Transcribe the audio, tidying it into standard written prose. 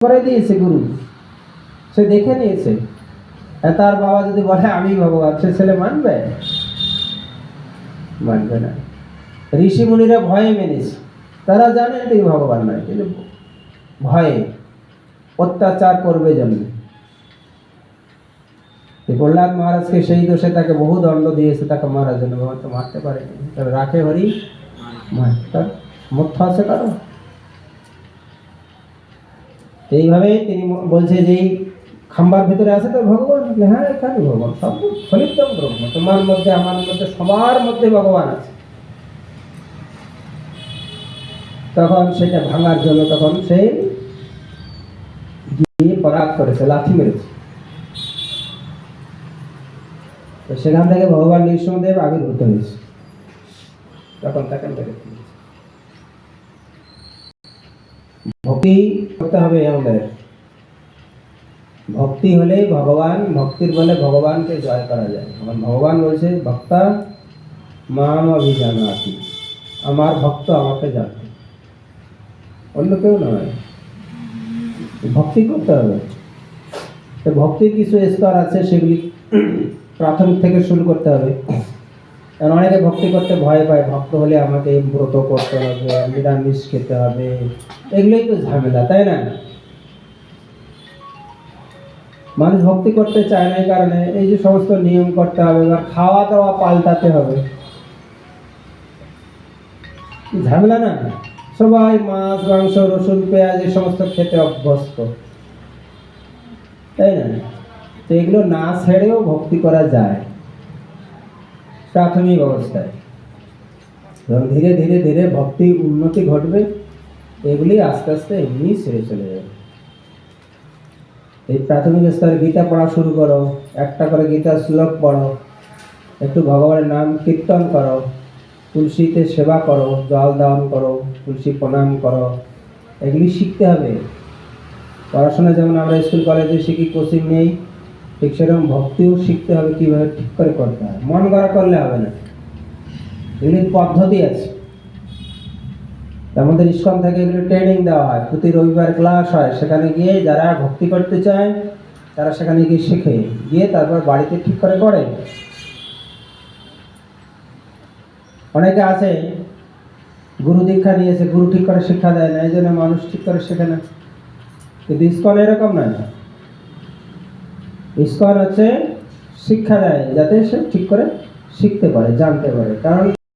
করে দিয়েছে গুরু, সে দেখে নিয়েছে। তার বাবা যদি বলে আমি ভগবান, সে ছেলে মানবে? মানবে না। ঋষি মুনিরা ভয়ে মেনেছে, তারা জানেন তিনি ভগবান নয়, কিন্তু ভয়ে অত্যাচার করবে জন্য। প্রহ্লাদ মহারাজকে সেই দোষে তাকে বহু দণ্ড দিয়েছে, তাকে মারার জন্য। ভগবান তো মারতে পারেনি, তবে রাখে হরি তার মুখ্য আছে কারো। এইভাবে তিনি বলছে যে খাম্বার ভিতরে আছে তো ভগবান। হ্যাঁ, এখানে ভগবান, সব ফলিতম ব্রহ্ম, তোমার মধ্যে আমার মধ্যে সবার মধ্যে ভগবান আছে। তখন সেটা ভাঙার জন্য তখন সে গিয়ে পরাগ করেছে, লাথি মেরেছে। তো সেখান থেকে ভগবান নৃসিংহদেব আবির্ভূত হয়েছে, তখন তাকে মেরে ফেলেছে। ভক্তি করতে হবে আমাদের। ভক্তি হলে ভগবান, ভক্তির বলে ভগবানকে জয় করা যায়। আমার ভগবান বলছে ভক্তা মাম অভিজানাতি, আমার ভক্ত আমাকে জানে, অন্য কেউ নয়। ভক্তি করতে হবে। তো ভক্তির কিছু স্তর আছে, সেগুলি প্রাথমিক থেকে শুরু করতে হবে। কারণ অনেকে ভক্তি করতে ভয় পায়, ভক্ত হলে আমাকে ব্রত করতে হবে, নিরামিষ খেতে হবে, এগুলোই তো ঝামেলা, তাই না? মানুষ ভক্তি করতে চায় না, এই কারণে এই যে সমস্ত নিয়ম করতে হবে, বা খাওয়া দাওয়া পাল্টাতে হবে, ঝামেলা না? সবাই মাছ মাংস রসুন পেঁয়াজ এই সমস্ত খেতে অভ্যস্ত, তাই না? তো এগুলো না ছেড়েও ভক্তি করা যায় প্রাথমিক অবস্থায়। এবং ধীরে ধীরে ধীরে ভক্তি উন্নতি ঘটবে, এগুলি আস্তে আস্তে এমনি ছেড়ে চলে যাবে। এই প্রাথমিক স্তরে গীতা পড়া শুরু করো, একটা করে গীতার শ্লোক পড়ো, একটু ভগবানের নাম কীর্তন করো, তুলসীতে সেবা করো, জল দান করো, তুলসী প্রণাম করো, এগুলি শিখতে হবে। পড়াশোনা যেমন আমরা স্কুল কলেজে শিখি, কোচিং নেই, ঠিক সেরকম ভক্তিও শিখতে হবে, কীভাবে ঠিক করে করতে হয়। মন গড়া করলে হবে না, এগুলির পদ্ধতি আছে। আমাদের ইস্কন থেকে এগুলো ট্রেনিং দেওয়া হয়, প্রতি রবিবার ক্লাস হয়, সেখানে গিয়ে যারা ভক্তি করতে চায় তারা সেখানে গিয়ে শেখে, গিয়ে তারপর বাড়িতে ঠিক করে করে। অনেকে আছে গুরু দীক্ষা নিয়েছে, গুরু ঠিক করে শিক্ষা দেয় না, এই জন্য মানুষ ঠিক করে শেখে না। কিন্তু ইস্কন এরকম নয়। ইস্কন হচ্ছে শিক্ষা দেয় যাতে সে ঠিক করে শিখতে পারে, জানতে পারে। কারণ